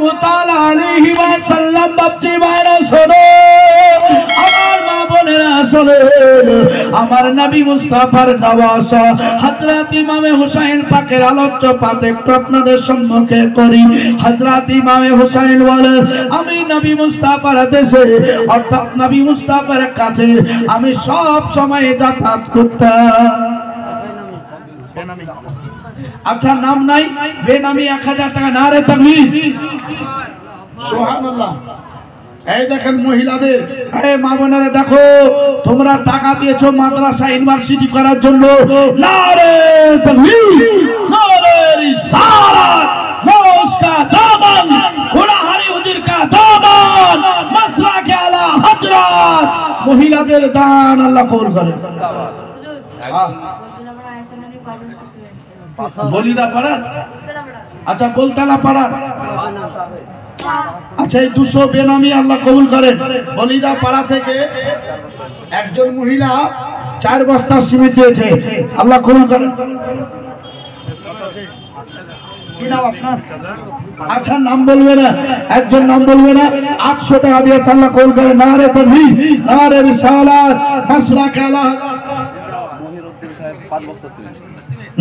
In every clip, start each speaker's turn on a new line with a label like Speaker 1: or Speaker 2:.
Speaker 1: সাল্লাল্লাহু তাআলা আলাইহি ওয়াসাল্লাম বাপজি ভাইরা শোনো, আমার মা বোনেরা শোনো, আমার নবী মুস্তাফার নওয়াজ হযরত ইমামে হুসাইন পাকের আলোচ্য পাঠ একটু আপনাদের সম্মুখে করি। হযরত ইমামে হুসাইন বলেন, আমি নবী মুস্তাফার দেশে অর্থাৎ নবী মুস্তাফার কাছে আমি সব সময় যাতায়াত করতাম। আচ্ছা নাম নাই, বেনামি 1000 টাকা, নারে তাকবীর, সুবহানাল্লাহ। এই দেখেন মহিলাদের, এই মা বোনেরা দেখো, তোমরা টাকা দিয়েছো মাদ্রাসা ইউনিভার্সিটি করার জন্য, নারে তাকবীর, নারে রিসালাত, মস্কা দামান, গুনাহারি হুজুর কা দামান, মাসলাকে আলা হযরত, মহিলাদের দান আল্লাহ কবুল করে। বলিদা পাড়া, আচ্ছা বলতালা পাড়া, আচ্ছা এই 200 বেনামি আল্লাহ কবুল করেন। বলিদা পাড়া থেকে একজন মহিলা 4 বস্তা সিমেন্ট দিয়েছে, আল্লাহ কবুল করেন। কি নাম আপনার? আচ্ছা নাম বলবে না, একজন নাম বলবে না, 800 টাকা দিয়েছে, আল্লাহ কবুল করেন। নারে তাকবীর, নারে রিসালাত, মাসলাকে আলা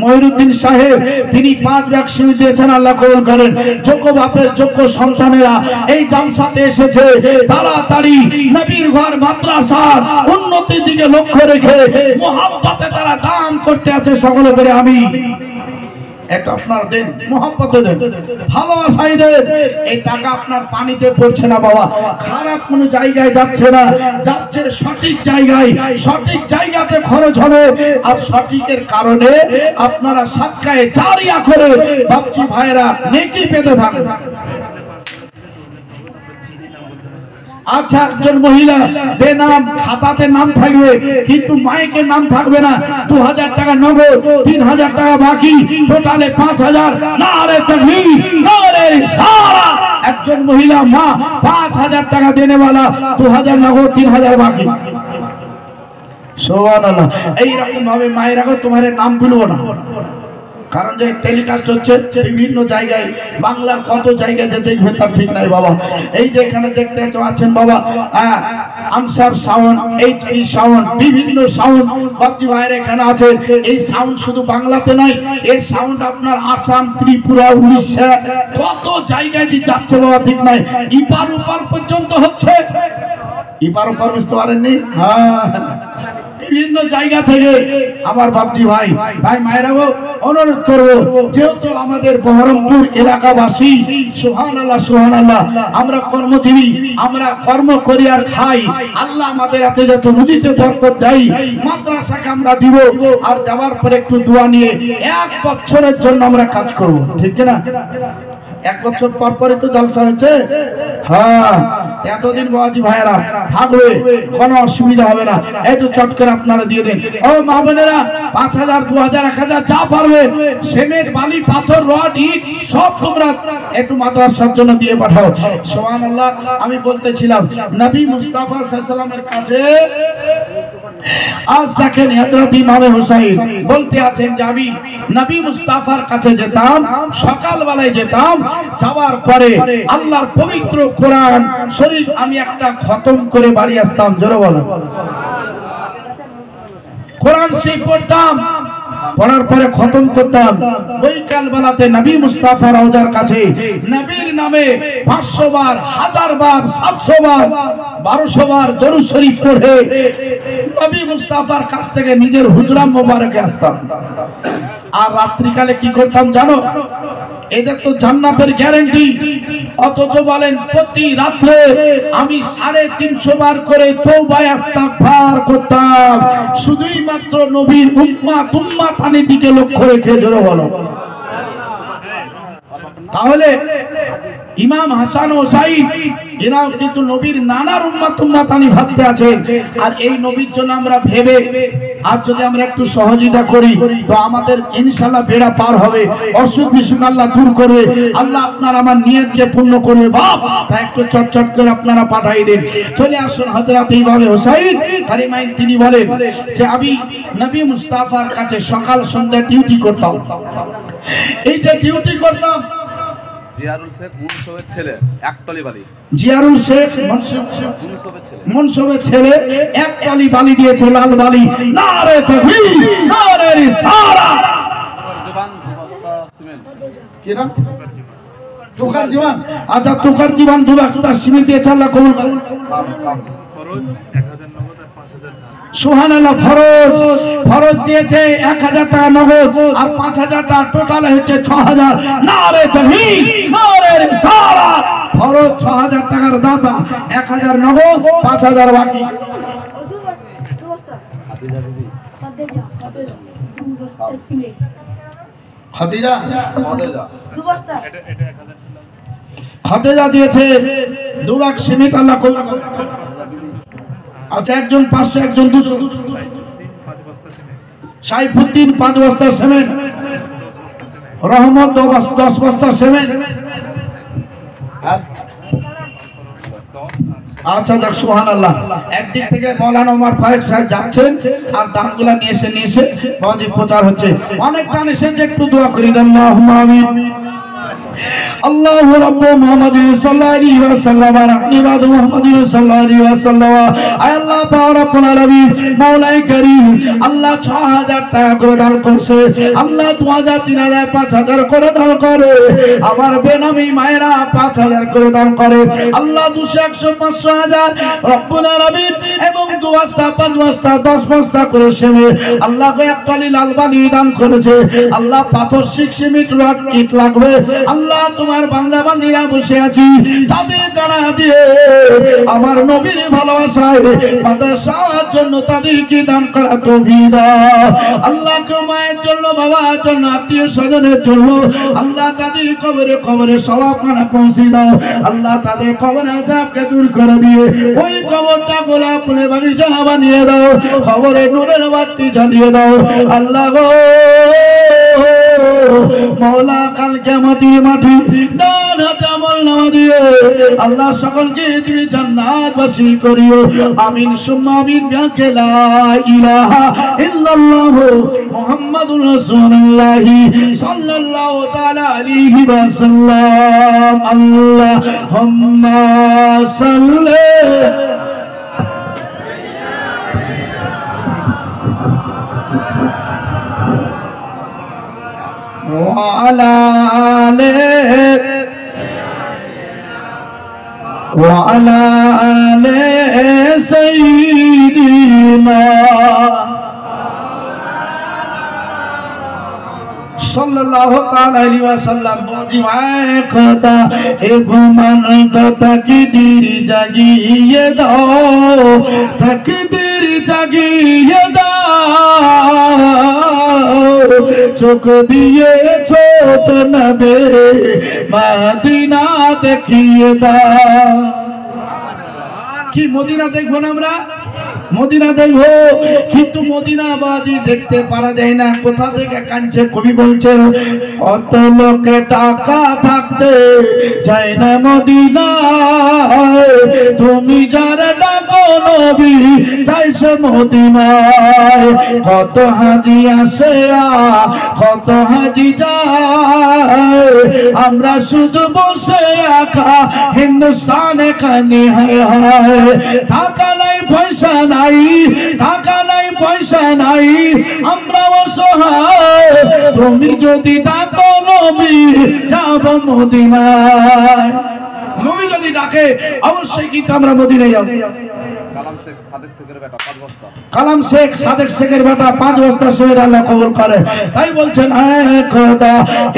Speaker 1: মহিরুদ্দিন সাহেব, তিনি 5 ব্যাগ সিমেন্ট দিয়েছেন, আল্লাহ কবুল করেন। যোগ্য বাপের যোগ্য সন্তানেরা এই জালসাতে এসেছে, তাড়াতাড়ি নবীর ঘর মাদ্রাসার উন্নতির দিকে লক্ষ্য রেখে মুহাব্বতে তারা দান করতে আছে। সকলে করে আমি এটা আপনারা দেন, মুহাব্বতে দেন, ভালোবাসায় দেন। এই টাকা আপনার পানিতে পড়ছে না বাবা, খারাপ কোনো জায়গায় যাচ্ছে না, যাচ্ছে সঠিক জায়গায়, সঠিক জায়গাতে খরচ হবে। আর সঠিকের কারণে আপনারা সাদকায়ে জারিয়া করে বাপজি ভাইরা নেকি পেতে থাকেন। আচ্ছা একজন মহিলা বেনাম, খাতাতে নাম থাকবে কিন্তু মাইকে নাম থাকবে না, 2000 টাকা নগদ, 3000 টাকা বাকি, টোটালে 5000। নারে তাকবীর, নারে রিসালাত। একজন মহিলা মা 5000 টাকা দেনেওয়ালা, 2000 নগদ, 3000 বাকি। সুবহানাল্লাহ। এইরকম ভাবে মায়েরা তোমার নাম ভুলবো না, কারণ যে টেলিকাস্ট হচ্ছে বিভিন্ন জায়গায়, বাংলার কত জায়গায় যে দেখবে তার ঠিক নাই বাবা। এই যে এখানে দেখতে পাচ্ছেন বাবা, আনসার সাউন্ড, এইচপি সাউন্ড, বিভিন্ন সাউন্ড বাপজি ভাইয়ের এখানে আছে। এই সাউন্ড শুধু বাংলাতে নয়, এই সাউন্ড আপনার আসাম, ত্রিপুরা, উড়িষ্যা, কত জায়গায় যে যাচ্ছে বাবা ঠিক নাই, ইপার উপার পর্যন্ত হচ্ছে। ইপার উপার বুঝতে পারেননি? হ্যাঁ, বিভিন্ন জায়গা থেকে আমার বাপজি ভাই ভাই মায়েরাও অনুরোধ করব, যেহেতু আমাদের বহরমপুর এলাকাবাসী, সুবহানাল্লাহ সুবহানাল্লাহ, আমরা কর্মজীবী, আমরা কর্ম করি আর খাই, আল্লাহ আমাদের হাতে যত রুজিতে বরকত দেয়, মাদ্রাসাকে আমরা দিব, আর দেওয়ার পরে একটু দোয়া নিয়ে 1 বছরের জন্য আমরা কাজ করব, ঠিক না? 1 বছর পর পরে তো জলসা হচ্ছে। হ্যাঁ, এতদিন বাবাজি ভাইয়েরা থাকবে, কোনো অসুবিধা হবে না, একটু চট করে আপনারা দিয়ে দেন। ও মা বোনেরা, 5000, 2000, 1000 যা পারবে, সিমেন্ট, বালি, পাথর, রড, ইট সব তোমরা একটু মাদ্রাসার জন্য দিয়ে পাঠাও। সুবহানাল্লাহ। আমি বলতেছিলাম নবী মুস্তাফা সাল্লাল্লাহু আলাইহি ওয়াসাল্লামের কাছে আজ দেখেন হযরত ইমামে হুসাইন বলতে আছেন যে আমি নবী মুস্তাফার কাছে যেতাম, সকালবেলায় যেতাম, যাওয়ার পরে আল্লাহর পবিত্র কোরআন শরীফ আমি একটা খতম করে বাড়ি আসতাম। জোরে বলো। কোরআন শরীফ পড়তাম, পড়ার পরে খতম করতাম। বৈকাল বেলাতে নবী মুস্তাফা রওজার কাছে নবীর নামে 500 বার, 1000 বার, 700 বার, 1200 বার দরুদ শরীফ পড়ে নবী মুস্তাফার কাছ থেকে নিজের হুজরা মোবারকে আসতাম। আর রাত্রিকালে কি করতাম জানো? এদের তো জান্নাতের গ্যারান্টি, অথচ বলেন প্রতি রাত্রে আমি 350 বার করে তওবা ইস্তিগফার করতাম, শুধুই মাত্র নবীর উম্মাতানির দিকে লক্ষ্য রেখে। জোরে বলো। তাহলে ইমাম হাসান ও হুসাইন এরাও কিন্তু নবীর নানার উম্মাতানি ভাবতে আছেন, আর এই নবীর জন্য আমরা ভেবে আর যদি আমরা একটু সহযোগিতা করি তো আমাদের ইনশাআল্লাহ বেড়া পার হবে, অসুখ বিসুখ আল্লাহ দূর করবে, আল্লাহ আপনার আমার নিয়তকে পূর্ণ করবে। বাপ তাই একটু চটচট করে আপনারা পাঠাই দিন। চলে আসুন হযরত ইমামে হুসাইন কারিমাইন, তিনি বলেন যে আমি নবী মুস্তাফার কাছে সকাল সন্ধ্যা ডিউটি করতাম। এই যে ডিউটি করতাম,
Speaker 2: জিয়ারুল শেখ মুনসবের ছেলে একটলি বালি।
Speaker 1: জিয়ারুল শেখ মনসবের ছেলে একটলি বালি দিয়েছে, লাল বালি। নারে তাকবীর, নারে রিসালাত। কি নাম? তুকার জীবন। আচ্ছা, তুকার জীবন 2 বস্তা সিমেন্ট দিয়েছে, আল্লাহ কবুল করুন। সুবহানাল্লাহ। ফরজ দিয়েছে 1000 টাকা নগদ, আর 5000 টাকা টোটাল হচ্ছে 6000। নারে তাকবীর, নারে রিসালাত। ফরজ 6000 টাকার দাতা, 1000 নগদ, 5000 বাকি। খাদিজা দিয়েছে 2 লাখ সিমেন্ট, আল্লাহ কবুল করুন। আচ্ছা, একজন 500, একজন 200। সাইফুদ্দিন 5 বস্তা সিমেন্ট, রহমত 10 বস্তা সিমেন্ট। আচ্ছা, যাক, সুবহানাল্লাহ। একদিক থেকে মৌলানা ওমর ফারুক সাহেব যাচ্ছেন, আর দামগুলা নিয়ে এসে বাজি প্রচার হচ্ছে। অনেক টান এসেছে, একটু দোয়া করি। আল্লাহুম্মা আমিন। আল্লাহু রাব্বু মুহাম্মাদিন সাল্লাল্লাহু আলাইহি ওয়াসাল্লাম ইবাদু মুহাম্মাদিন সাল্লাল্লাহু আলাইহি ওয়াসাল্লাম। আয় আল্লাহ পাক রব্বুল আলামিন, মাওলাই কারীম, আল্লাহ 6000 টাকা করে দান করছে, আল্লাহ 2000, 3000, 5000 করে দান করে। আমার বেনামি মায়েরা 5000 করে দান করে। আল্লাহ 200, 100, 500, 1000 রব্বুল আলামিন, এবং 2 বস্তা, 5 বস্তা, 10 বস্তা করে সিমেন্ট আল্লাহ একটলি লাল বালি দান করেছে। আল্লাহ পাথর, শিক, সিমেন্ট, রড, ইট লাগবে। আল্লাহ তোমার বান্দা বান্দীরা বসে আছি, তাদের দ্বারা দিয়ে আমার নবীর ভালোবাসায় মাদ্রাসার জন্য তাদেরকে দান করা তৌফিক দাও। আল্লাহ মায়ের জন্য, বাবার জন্য, আত্মীয় স্বজনের জন্য আল্লাহ তাদের কবরে সওয়াবখানা পৌঁছে দাও। আল্লাহ তাদের কবর আযাবকে দূর করে দিয়ে ওই কবরটা গোলাপ ফুলে বাগিচা বানিয়ে দাও, কবরে নূরের বাতি জ্বালিয়ে দাও। আল্লাহ গো মওলা, কাল কিয়ামতের মাঠে ডান হাতে আমলনামা দিয়ে আল্লাহ সকলকে তুমি জান্নাতবাসী করিও। আমিন সুম্মা আমিন। বিহাক্কি লা ইলাহা ইল্লাল্লাহু মুহাম্মাদুর রাসূলুল্লাহ সাল্লাল্লাহু তাআলা আলাইহি ওয়াসাল্লাম। আল্লাহুম্মা সাল্লি وعلى آل سيدنا सल्लल्लाहु ताला अलैहि वसल्लम। जिवाए खुदा ए घुमन तो तकदीर जागिए दो, तकदीर जागिए दो, चोक दिए छोट नबे मदीना देखिए दो। कि मदीना देखो ना আমরা, মদিনা দেখবো, কিন্তু মদিনাবাজি দেখতে পারা যায় না। কোথা থেকে কাঁদছে কবি বলছেন, কত লোকে টাকা থাকতে যায় না মদিনায়, তুমি যারা ডাকো নবী চাইছে মদিনায়। কত হাজি আসে কত হাজি যায়, আমরা শুধু বসে একা হিন্দুস্তানে কানি হায় হায়। টাকা নাই পয়সা নাই, টাকা নাই পয়সা নাই, আমরা অসহায়, তুমি যদি ডাকো নবী যাব মদিনায়। নবী যদি ডাকে অবশ্যই কিন্তু আমরা মদিনায় যাব। কালাম শেখ সাদেক শেখের বেটা 5 বস্তা, কালাম শেখ সাদেক শেখের বেটা 5 বস্তা শহীদ আল্লাহ কবুল করে। তাই বলছেন, এ খোদা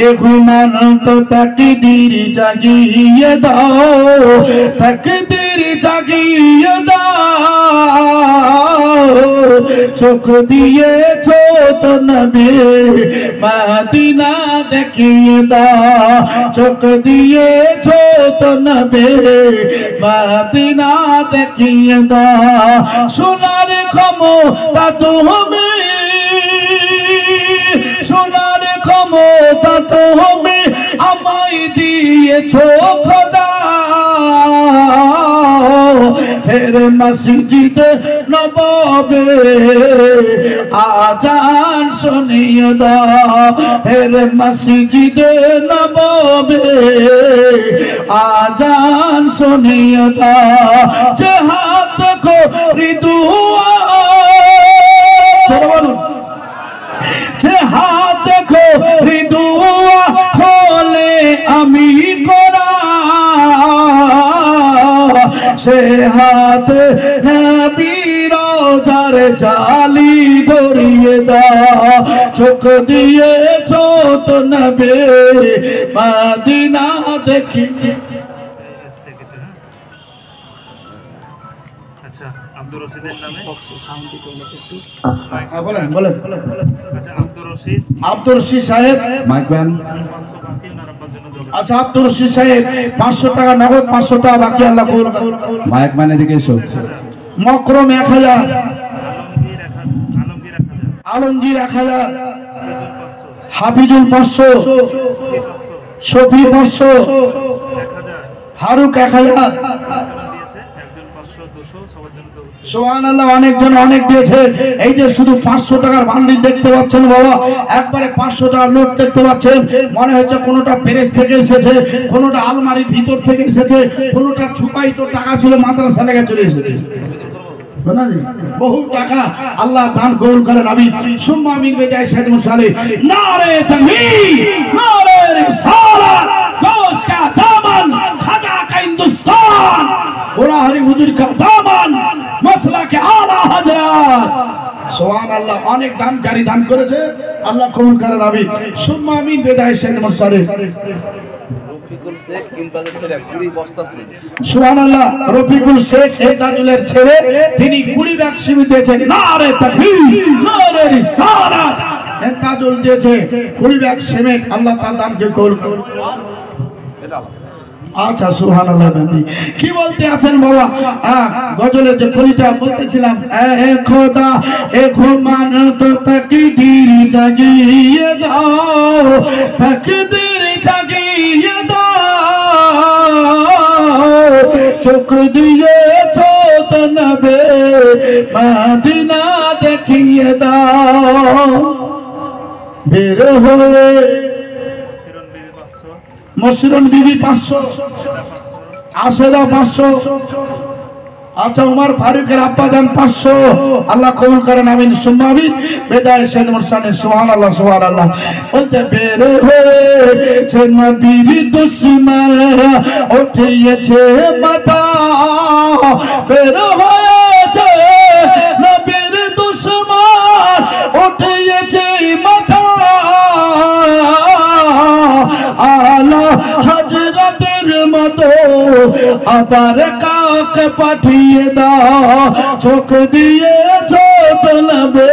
Speaker 1: এ ঘুমান তো তাকদীর জাগিয়ে দাও, তাকদীর জাগিয়ে দাও, চোখ দিয়েছো তো নবী মদিনা দেখিয়ে দাও, চোখ দিয়েছো তো নবী মদিনা দেখিয়ে দাও। সোনার ক্ষমতা তুমি, সোনার ক্ষমতা তুমি আমায় দিয়েছো খোদা, ফের মসজিদে নববে আজান শুনিয়ে দাও ফের মসজিদে নববে আজান শুনিয়ে দাও যে হাত করি দুয়া চলো বলুন যে হাত করি দুয়া খোলে আমি কোরআন সে হাত নবী রোজার জালি ধরিয়ে দাও চোখ দিয়েছ তো নবে মদিনা দেখি
Speaker 3: আচ্ছা আব্দুর রশিদের নামে
Speaker 1: বলেন বলেন
Speaker 3: আচ্ছা
Speaker 1: আব্দুর রশিদ সাহেব
Speaker 4: মাইক ব্যান
Speaker 3: 500 বাকি ওনার আব্বার জন্য যোগাযোগ।
Speaker 1: আচ্ছা আব্দুর রশিদ সাহেব 500 টাকা নগদ 500 টাকা বাকি আল্লাহ কবুল করুন
Speaker 4: মাইক ব্যান এদিকে এসো
Speaker 1: মকরম 1000
Speaker 3: আলমগীর 1000
Speaker 1: আলমগীর 1000
Speaker 3: হাফিজুল 500
Speaker 1: হাফিজুল 500
Speaker 3: শফি 500
Speaker 1: শফি 500
Speaker 3: 1000
Speaker 1: ফারুক 1000
Speaker 3: তারা দিয়েছে একজন 500 200 সবার জন্য তো
Speaker 1: সুবহানাল্লাহ অনেকজন অনেক দিয়েছে এই যে শুধু 500 টাকার বান্ডিল দেখতে পাচ্ছেন বাবা একবারে 500 টাকার নোট দেখতে পাচ্ছেন মনে হচ্ছে কোনোটা প্রেস থেকে এসেছে কোনোটা আলমারির ভিতর থেকে এসেছে কোনোটা ছুপাই তো টাকা ছিল মাদ্রাসা লেগে চলে এসেছে বহু টাকা আল্লাহ দান কবুল করেন আমিন সুম্মা আমিন বেজায় শাহিদ মুসালে নারে তাকবীর নারে রিসালাত গোশ কা দামন খাজা কা হিন্দুস্তান ওরা হরি হুজুর কা দামন মাসলা কে আলা হযরত সুবহানাল্লাহ অনেক দানকারী দান করেছে আল্লাহ কবুল করেন আমিন সুম্মা আমিন বেজায় শাহিদ মুসালে
Speaker 2: রফিকুল শেখ ইমতাজের ছেলে 20 বস্তা সিমেন্ট
Speaker 1: সুবহানাল্লাহ রফিকুল শেখ ইমতাজুলের ছেলে তিনি 20 ব্যাগ সিমেন্ট দিয়েছেন নারে তাকবীর নারে রিসালাত ইমতাজুল দিয়েছে 20 ব্যাগ সিমেন্ট আল্লাহ তাআলা দানকে কবুল করুন
Speaker 2: এটা
Speaker 1: আচ্ছা সুবহানাল্লাহ বন্ধু কি বলতে আছেন বাবা গজলের যে কলিটা বলতেছিলাম এ খোদা এ ঘুমান তো তাকদীর জাগিয়ে দাও তাকদীর জাগিয়ে দাও চোখ দিয়েছ তো নবে মদিনা দেখিয়ে দাও বের হয়ে
Speaker 3: সিরন বিবি 500
Speaker 1: মসরুন বিবি 500 আশেদা 500 আচ্ছা উমর ফারুকের আব্বা দেন 500 আল্লাহ কবুল করেন আমিন সুম্মা আমিন বেদায় শাহিদ মুরসালিন সুবহানাল্লাহ সুবহানাল্লাহ বলতে বের হয়েছে নবীর দুশমন উঠিয়েছে মাথা বের হয়েছে নবীর দুশমন উঠিয়েছে মাথা আলা হযরতের মতো আবার কাকে পাঠিয়ে দাও চোখ দিয়েছ তো নবে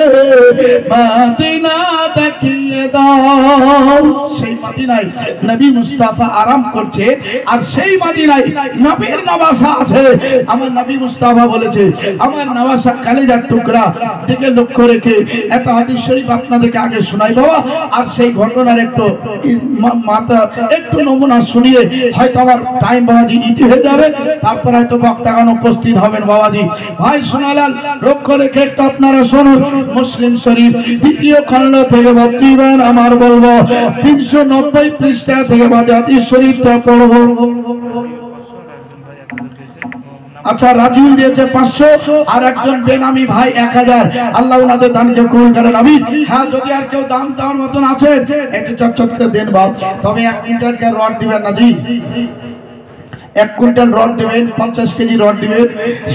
Speaker 1: মদিনা দেখিয়ে দাও সেই মদিনায় নবী মুস্তাফা আরাম করছে আর সেই মদিনায় নবীর নওয়াসা আছে আমার নবী মুস্তাফা বলেছে আমার নওয়াসা কলিজার টুকরা দিকে লক্ষ্য রেখে একটা হাদিস শরীফ আপনাদেরকে আগে শোনাই বাবা আর সেই ঘটনার একটু মাথা একটু নমুনা শুনিয়ে হয়তো আমার টাইম বাবাজি ইতি হয়ে যাবে তারপর হয়তো বক্তাগণ উপস্থিত হবেন বাবাজি ভাই শোনালাল লক্ষ্য রেখে একটু আপনারা শুনুন মুসলিম শরীফ দ্বিতীয় খণ্ড থেকে ভাবছিবেন আমার বলবো 390 পৃষ্ঠা থেকে হাদিস শরীফটা পড়বো আচ্ছা রাজিউল দিয়েছে 500 আর একজন বেনামি ভাই 1000 আল্লাহ ওনাদের দানকে কবুল করেন আমিন হ্যাঁ যদি আর কেউ দান দেওয়ার মতন আছে একটু চটচট করে দেন বাপ তবে 1 কুইন্টাল কে রড দিবেন না জি 1 কুইন্টাল রড দিবেন 50 কেজি রড দিবেন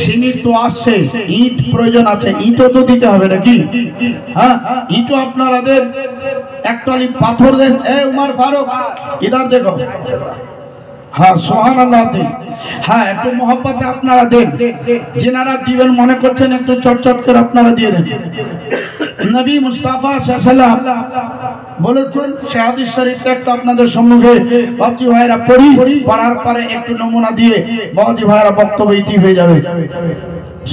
Speaker 1: সিমেন্ট তো আসছে ইট প্রয়োজন আছে ইটও তো দিতে হবে নাকি হ্যাঁ ইটও আপনারা দেন এক টলি পাথর দেন এ উমর ফারুক इधर देखो हाँ সুবহানাল্লাহ দিন হ্যাঁ একটু মহব্বতে আপনারা দেন যিনারা দিবেন মনে করছেন একটু চটচট করে আপনারা দিয়ে দেন নবী মুস্তাফা সাল্লাল্লাহু আলাইহি ওয়াসাল্লাম বলেছেন সেই হাদিস শরীফটা একটু আপনাদের সম্মুখে বাবজি ভাইরা পড়ি পড়ার পরে একটু নমুনা দিয়ে বাবজি ভাইরা বক্তব্য ইতি হয়ে যাবে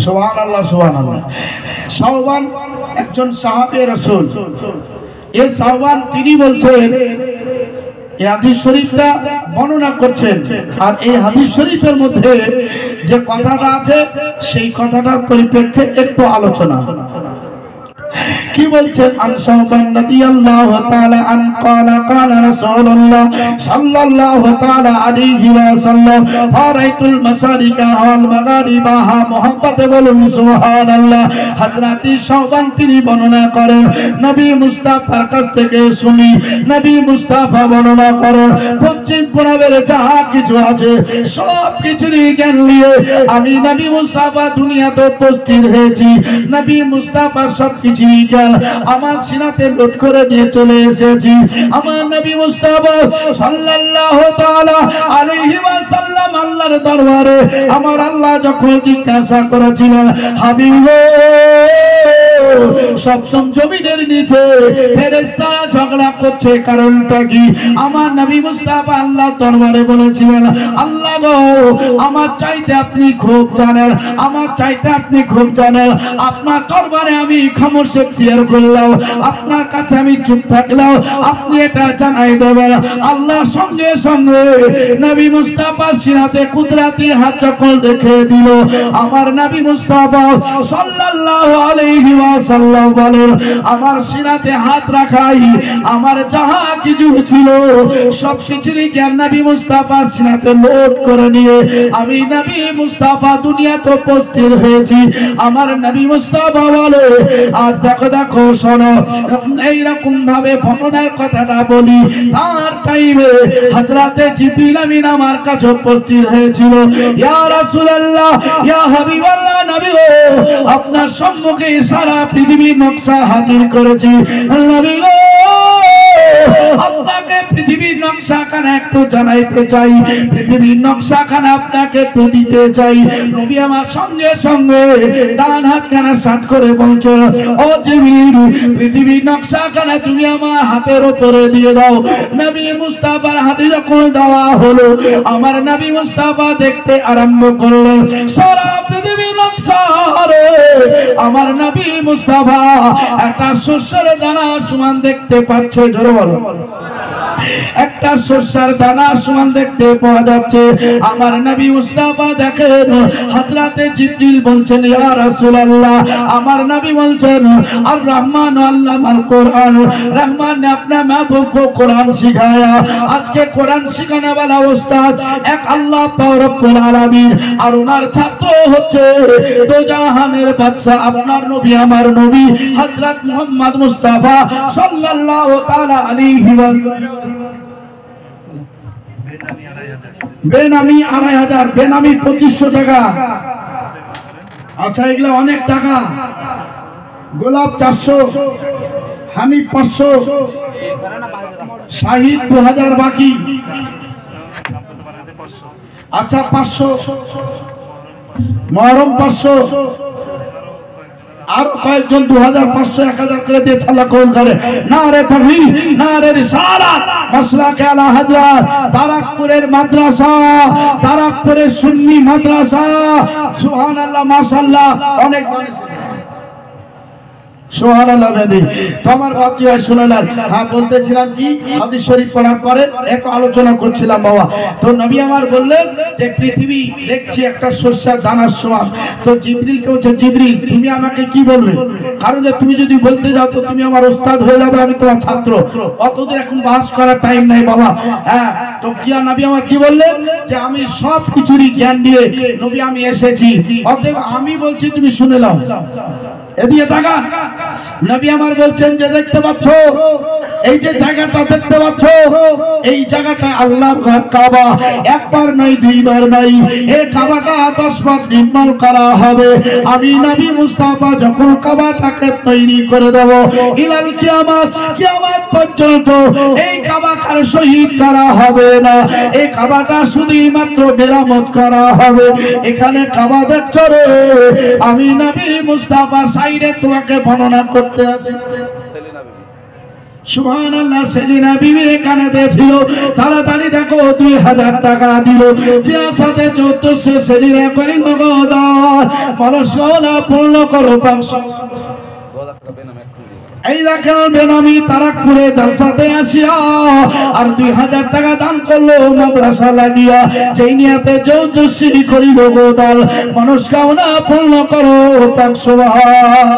Speaker 1: সুবহানাল্লাহ সুবহানাল্লাহ শাওবান একজন সাহাবী রাসূল এই শাওবান তিনি বলছেন এই হাদিস শরীফটা বর্ণনা করছেন। আর এই হাদিস শরীফের মধ্যে যে কথাটা আছে সেই কথাটার পরিপ্রেক্ষে একটু আলোচনা। কি বলছেন? আনসাবান রাদিয়াল্লাহু তাআলা আন ক্বালা ক্বালা রাসূলুল্লাহ সাল্লাল্লাহু তাআলা আলাইহি ওয়া সাল্লাম ফারাইতুল মাসারিকা ওয়াল মাগারিবা মুহাম্মদ বলুন সুবহানাল্লাহ। হযরত শাওবান তিনি বর্ণনা করেন, নবী মুস্তাফার কাছ থেকে শুনি, নবী মুস্তাফা বর্ণনা করেন, পশ্চিম পূর্বের যা কিছু আছে সব কিছুরই জ্ঞান নিয়ে আমি নবী মুস্তাফা দুনিয়াতে উপস্থিত হয়েছি। নবী মুস্তাফা সব কিছু আমার সিনাতে লোড করে নিয়ে চলে এসেছি। আমার নবী মুস্তাফা সাল্লাল্লাহু তাআলা আলাইহি ওয়াসাল্লাম আল্লাহর দরবারে আমার আল্লাহ যখন জিজ্ঞাসা করেছিলেন, হাবিব সপ্তম জমিনের নিচে ফেরেশতারা ঝগড়া করছে, কারণটা কি? আমার নবী মুস্তাফা আল্লাহর দরবারে বলেছিলেন, আল্লাহ গো আমার চাইতে আপনি খুব জানেন, আমার চাইতে আপনি খুব জানেন, আপনার দরবারে আমি খামোশ এখতিয়ার করলাম, আপনার কাছে আমি চুপ থাকলাম, আপনি এটা জানাই দেবেন। আল্লাহ সঙ্গে সঙ্গে নবী মুস্তাফা সিনাতে কুদরতি হাত যখন রেখে দিল, আমার নবী মুস্তাফা সাল্লাল্লাহু আলাইহি ওয়াসাল্লাম বলেন, আমার সিনাতে হাত রাখাই আমার যাহা কিছু ছিল সব কিছুরই জ্ঞান নবী মুস্তাফা সিনাতে লোড করে নিয়ে আমি নবী মুস্তাফা দুনিয়াতে উপস্থিত হয়েছি। আমার নবী মুস্তাফা বলে, আজ দেখো দেখো শোনো, এইরকম ভাবে বর্ণনার কথাটা বলি, তার টাইমে হযরতে জিবরিল আমিন আমার কাছে উপস্থিত হয়েছিল। ইয়া রাসূলুল্লাহ, ইয়া হাবিবাল্লাহ, নবী গো আপনার সম্মুখে সারা পৃথিবীর নকশা হাজির করেছি। নবী গো আপনাকে পৃথিবীর নকশাখানা একটু জানাইতে চাই, পৃথিবীর নকশাখানা আপনাকে একটু দিতে চাই। নবী আমার সঙ্গে সঙ্গে ডান হাতখানা সাট করে বলছেন, ও জিবরিল পৃথিবীর নকশাখানা তুমি আমার হাতের উপরে দিয়ে দাও। নবী মুস্তাফার হাতে যখন দেওয়া হলো, আমার নবী মুস্তাফা দেখতে আরম্ভ করলেন সারা পৃথিবীর নকশা। আমার নবী মুস্তাফা একটা শস্যের দানা সমান দেখতে পাচ্ছে, জোরে বলো, একটা শস্যের দানা সমান দেখতে পাওয়া যাচ্ছে। আমার নবী মুস্তাফা দেখেন হযরতে জিবরিল বলছেন, ইয়া রাসূলুল্লাহ, আমার নবী বলছেন, আর রহমান আল্লামাল কোরআন, রহমান ने अपने महबूब को कुरान सिखाया। আজকে কোরআন শিখানো वाला উস্তাদ এক আল্লাহ পাক রব্বুল আলামিন, আর ওনার ছাত্র হচ্ছে দো জাহানের বাদশা আপনার নবী, আমার নবী হযরত মুহাম্মদ মুস্তাফা সাল্লাল্লাহু তাআলা আলাইহি ওয়াসাল্লাম। বেনামি 2500, বেনামি 2500 টাকা। আচ্ছা এগুলা অনেক টাকা। গোলাপ 400, হানি 500, শাহিদ 2000 বাকি। আচ্ছা 500, মহরম 500, আর কয়েকজন 2500 1000 করে দিয়ে ছালা কবুল করে। নারে তাকবীর, নারে রিসালাত, মাসলাকে আলা হযরত, তারাকপুরের মাদ্রাসা, তারাকপুরের সুন্নি মাদ্রাসা। সুবহানাল্লাহ, মাশাআল্লাহ, অনেক দান। সুবহানাল্লাহ বেদি। তো আমার বাপজি ভাই শুনলেন, হ্যাঁ বলতেছিলাম কি, হাদিস শরীফ পড়ার পরে একটু আলোচনা করছিলাম বাবা। তো নবী আমার বললেন যে পৃথিবী দেখছি একটা শস্যের দানার সমান। তো জিবরিলকে বলছে, জিবরিল তুমি আমাকে কি বলবে? কারণ যে তুমি যদি বলতে যাও তো তুমি আমার ওস্তাদ হয়ে যাবে, আমি তোমার ছাত্র, অতদূর এখন বাস করার টাইম নাই বাবা। হ্যাঁ, তো কিয়া নবী আমার কি বললেন যে আমি সব কিছুরই জ্ঞান দিয়ে নবী আমি এসেছি, অতএব আমি বলছি তুমি শুনে নাও। এদিকে তাকান, নবী আমার বলছেন যে দেখতে পাচ্ছ এই যে জায়গাটা দেখতে পাচ্ছ, এই জায়গাটা আল্লাহর ঘর কাবা। একবার নয়, দুইবার নয়, এই কাবাটা 10 বার নির্মাণ করা হবে। আমি নবী মুস্তাফা যখন কাবাটাকে তৈরি করে দেব, ইলাল কিয়ামত, কিয়ামত পর্যন্ত এই কাবাকে শহীদ করা হবে না। এই কাবাটা শুধুই মাত্র মেরামত করা হবে। এখানে কাবা দেখছো রে, আমি নবী মুস্তাফা সাইডে তোমাকে বর্ণনা করতে আছি। সুবহানাল্লাহ, সেলিনা বিবি এখানে ছিল, তাড়াতাড়ি দেখো 2000 টাকা দিল, যে আসাতে 1400 সেলিনা করিল গদার, মানুষরা পূর্ণ করো 500। এই দেখেন বেনামি তারাকপুরে জলসাতে আসিয়া আর 2000 টাকা দান করলো মাদ্রাসা লাগিয়া, যেই নিয়াতে চৌদ্দশী করিল গোদাল, মনস্কামনা পূর্ণ করো তাক সুবহান।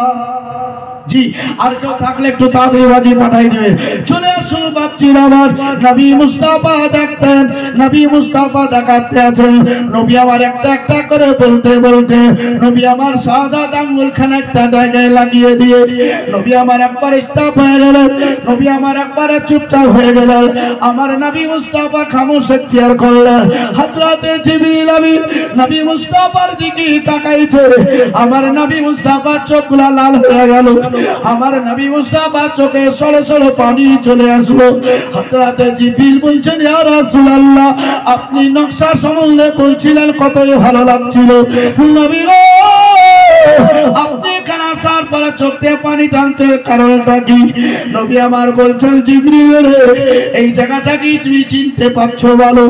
Speaker 1: জি, আর কেউ থাকলে একটু তাড়াতাড়ি বাজি পাঠাই দিবেন। চলে আসুন বাপজির আমার নবী মুস্তাফা দেখতেন, নবী মুস্তাফা দেখাতে আছেন। নবী আমার একটা একটা করে বলতে বলতে নবী আমার শাহাদাত আঙ্গুলখানা একটা জায়গায় লাগিয়ে দিয়ে নবী আমার একবার স্টপ হয়ে গেলেন, নবী আমার একবারে চুপচাপ হয়ে গেলেন। আমার নবী মুস্তাফা খামোশ এখতিয়ার করলেন। হযরতে জিবরিল আমিন নবী মুস্তাফার দিকে তাকাইছে। আমার নবী মুস্তাফা চোখগুলো লাল হয়ে গেল। আমার নবী মুস্তাফা চোখে সরে সরে পানি চলে আসলো। হযরতে জিবরিল বলছেন, ইয়া রাসূলুল্লাহ, আপনি নকশা সম্বন্ধে বলছিলেন কতই ভালো লাগছিল, নবী গো আপনি এখানে আসার পরে চোখ দিয়ে পানি টানছে, কারণটা কি? নবী আমার বলছেন, জিবরিল রে, এই জায়গাটা কি তুমি চিনতে পারছো বলো?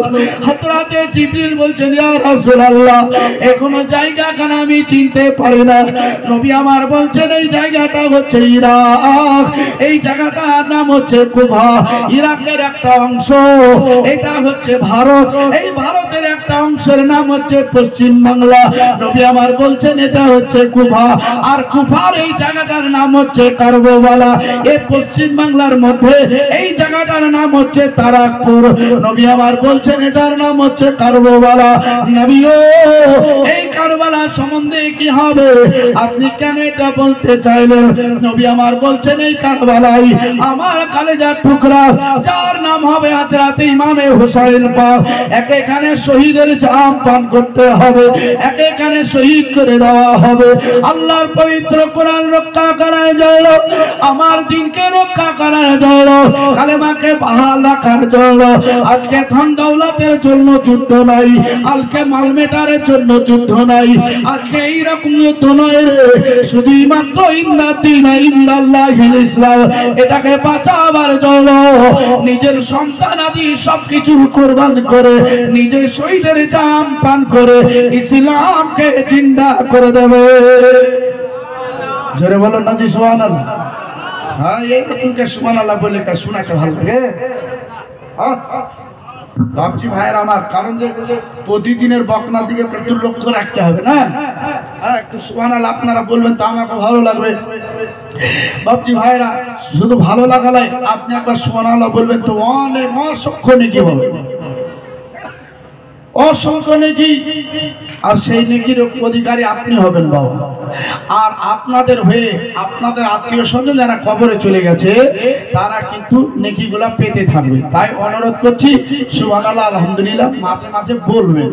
Speaker 1: হযরতে জিবরিল বলছেন, ইয়া রাসূলুল্লাহ, এখনো জায়গাখানা আমি চিনতে পারি না। নবী আমার বলছেন, এই জায়গাটা হচ্ছে ইরাক, এই জায়গাটার নাম হচ্ছে কুফা, ইরাকের একটা অংশ। এটা হচ্ছে ভারত, এই ভারতের একটা অংশের নাম হচ্ছে পশ্চিম বাংলা। নবী আমার বলছেন এটা হচ্ছে কুফা, আর কুফার এই জায়গাটার নাম হচ্ছে কারবালা। এই পশ্চিম বাংলার মধ্যে এই জায়গাটার নাম হচ্ছে তারাকপুর। নবী আমার বলছেন এটার নাম হচ্ছে কারবালা। নবী ও এই কারবালা সম্বন্ধে কি হবে? আপনি কেন এটা বলতে চাইলেন? নবী আমার বলছেন এই কারবালাই আমার কলেজার টুকরা, যার নাম হবে হযরত ইমামে হুসাইন পাক, এখানে শহীদের জাম পান করতে হবে, এখানে শহীদ করে দেওয়া হবে। আল্লাহর পবিত্র কোরআন রক্ষা করার জন্য, আমার দিনকে রক্ষা করার জন্য, কালেমাকে বহাল রাখার জন্য। আজকে ধন দৌলতের জন্য যুদ্ধ নাই, আজকে মাল মেটারের জন্য যুদ্ধ নাই, আজকে এইরকম যুদ্ধ নয় রে, শুধুই মাত্র ইন্দাল্লাহিল ইসলাম, এটাকে বাঁচাবার জন্য নিজের সন্তান আদি সবকিছু কুরবান করে, নিজের শহীদের জাম পান করে ইসলামকে জিন্দা করে দেবে। জোরে বলো না জি সুবহানাল্লাহ। হ্যাঁ, এইরকমকে সুবহানাল্লাহ বলে কা শোনাতে ভালো লাগে। বাপজি ভাইয়ের আমার, কারণ যে প্রতিদিনের বকনার দিকে একটু লক্ষ্য রাখতে হবে না। হ্যাঁ, একটু সুবহানাল্লাহ আপনারা বলবেন তো আমাকে ভালো লাগবে। বাপজি ভাইরা, শুধু ভালো লাগালে আপনি একবার সুবহানাল্লাহ বলবেন তো অনেক অসংখ্য নেকি হবে, অসংখ্য নেকি। আর সেই নেকির অধিকারী আপনি হবেন বাবা। আর আপনাদের হয়ে আপনাদের আত্মীয় স্বজন যারা কবরে চলে গেছে তারা কিন্তু নেকিগুলা পেতে থাকবে। তাই অনুরোধ করছি, সুবহানাল্লাহ আলহামদুলিল্লাহ মাঝে মাঝে বলবেন,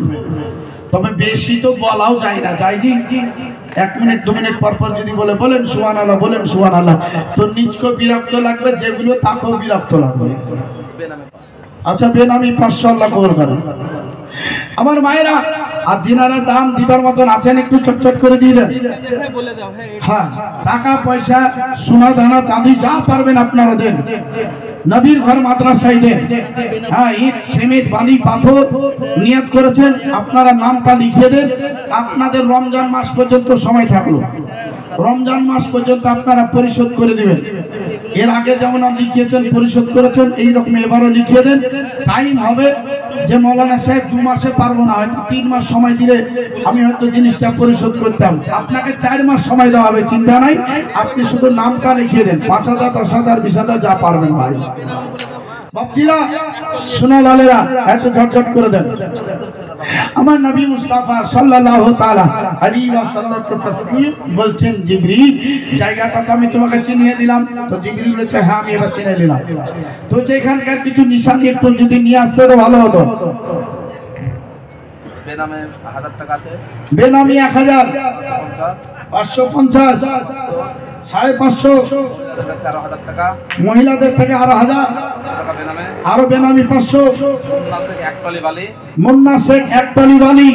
Speaker 1: তবে বেশি তো বলাও যায় না। যাই জি 1 মিনিট 2 মিনিট পর পর যদি বলেন সুবহানাল্লাহ, বলেন সুবহানাল্লাহ, তো নিজকেও বিরক্ত লাগবে, যেগুলো তাকেও বিরক্ত লাগবে। আচ্ছা, বেনামি 500 আল্লাহ কবুল করেন। আমার মায়েরা, আর যিনারা দান দিবার মতন আছেন একটু চটচট করে দিয়ে দেন। হ্যাঁ, টাকা পয়সা সোনা দানা চাঁদি যা পারবেন আপনারা দেন। নবীর ঘর মাদ্রাসায় দেন। হ্যাঁ, ইট সিমেন্ট বালি পাথর নিয়ত করেছেন, আপনারা নামটা লিখে দেন। আপনাদের রমজান মাস পর্যন্ত সময় থাকলো, রমজান মাস পর্যন্ত আপনারা পরিশোধ করে দিবেন। এর আগে যেমন লিখিয়েছেন পরিশোধ করেছেন, এইরকম এবারও লিখিয়ে দেন। টাইম হবে যে মৌলানা সাহেব 2 মাসে পারবো না, হয়তো 3 মাস সময় দিলে আমি হয়তো জিনিসটা পরিশোধ করতাম। আপনাকে 4 মাস সময় দেওয়া হবে, চিন্তা নাই। আপনি শুধু নামটা লিখিয়ে দেন, 5,000 10,000 20,000 যা পারবেন ভাই। বাপজিরা, শোনো লালেরা, একটু ঝটঝট করে দেন। আমার নবী মুস্তাফা সাল্লাল্লাহু তাআলা আলাইহি ওয়াসাল্লাম তাসবিহ বলছেন, জিবরিল জায়গাটা তো আমি তোমাকে চিনিয়ে দিলাম। তো জিবরিল বলেছে, হ্যাঁ আমি এবার চিনে নিলাম। তো যেখানকার কিছু নিশানি একটু যদি নিয়ে আসতে তো ভালো হতো।
Speaker 2: বেনামে 1000 টাকা আছে,
Speaker 1: বেনামি 1000,
Speaker 2: 550,
Speaker 1: 550,
Speaker 2: 550 টাকা,
Speaker 1: মহিলাদের থেকে আরো 1000
Speaker 2: টাকা বেনামে,
Speaker 1: আরো বেনামি 500,
Speaker 2: মুন্না শেখ 1 টলি বালি,
Speaker 1: মুন্না শেখ 1 টলি বালি,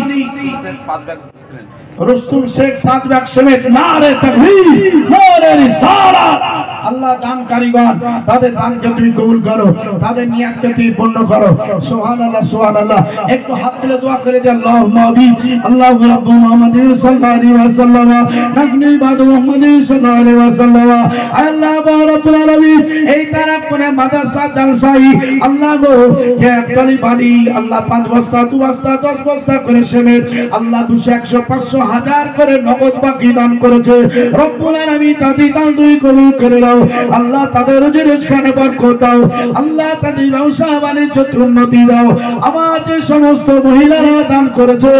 Speaker 2: 5 bag cement,
Speaker 1: Rustam Sheikh 5 bag cement. নারে তাকবীর, নারে রিসালাত। আল্লাহ দানকারীগণ তাদের দানকে তুমি কবুল করো, তাদের নিয়াতকে তুমি পূর্ণ করো। সুবহানাল্লাহ সুবহানাল্লাহ। একটু হাত তুলে দোয়া করে দিই, আল্লাহুম্মা আমিন। আল্লাহু রাব্বু মুহাম্মাদিন সাল্লাল্লাহু আলাইহি ওয়াসাল্লাম নাহনু ইবাদু মুহাম্মাদিন সাল্লাল্লাহু আলাইহি ওয়াসাল্লাম। আল্লাহ রাব্বুল আলামিন এই তারাকুনে মাদ্রাসা জালসাই আল্লাহ গো কে একটালি বাড়ি আল্লাহ 5 বস্তা 2 বস্তা 10 বস্তা করে সিমেন্ট আল্লাহ 200 100 500 1000 করে নগদ বাকি দান করেছে। রব্বুল আলামিন তাদের দান দুই কবুল করে নাও আল্লাহ, তাদের রুজি রোজগারে বরকত দাও আল্লাহ, তাদের ব্যবসা বাণিজ্য উন্নতি দাও। আমার যে সমস্ত মহিলারা দান করেছে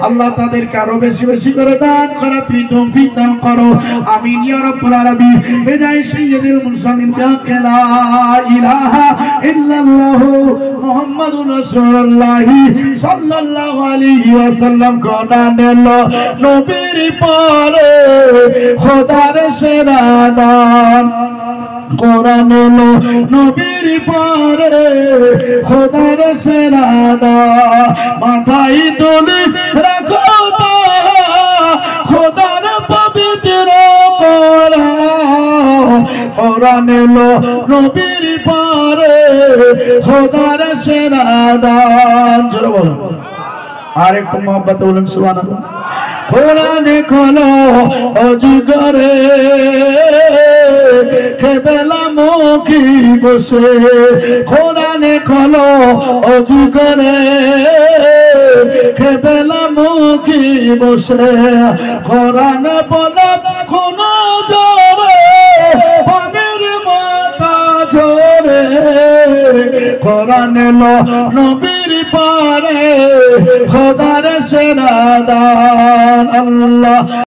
Speaker 1: আল্লাহ তাদেরকে আরো বেশি বেশি করে দান করা তুই তৌফিক দান করো। আমিন ইয়া রাব্বুল আলামিন। বিদায় সাইয়্যিদুল মুরসালিন বিহাক্কি লা ইলাহা ইল্লাল্লাহ মুহাম্মাদুর রাসূলুল্লাহ সাল্লাল্লাহু আলাইহি ওয়াসাল্লাম কোরআনের নবীর পরে খোদার সেরা দান, কোরআনের নবীর পরে খোদার সেরা দান, মাথায় তুলে রাখো খোদার পবিত্র কোরআন, কোরআনের নবীর পরে খোদার সেরা দান। জোরে বলো আর একটু মহব্বতে বলুন সুবহানাল্লাহ। কোরআনে খোলো অজু করে কেবলা মুখী বসে, কোরআনে খোলো অজু করে কেবলা মুখী বসে, কোরআন বলে কোন জোরে পানির মাথা জোরে, কোরআনে নবীর পারে খোদার সেরা দান আল্লাহ।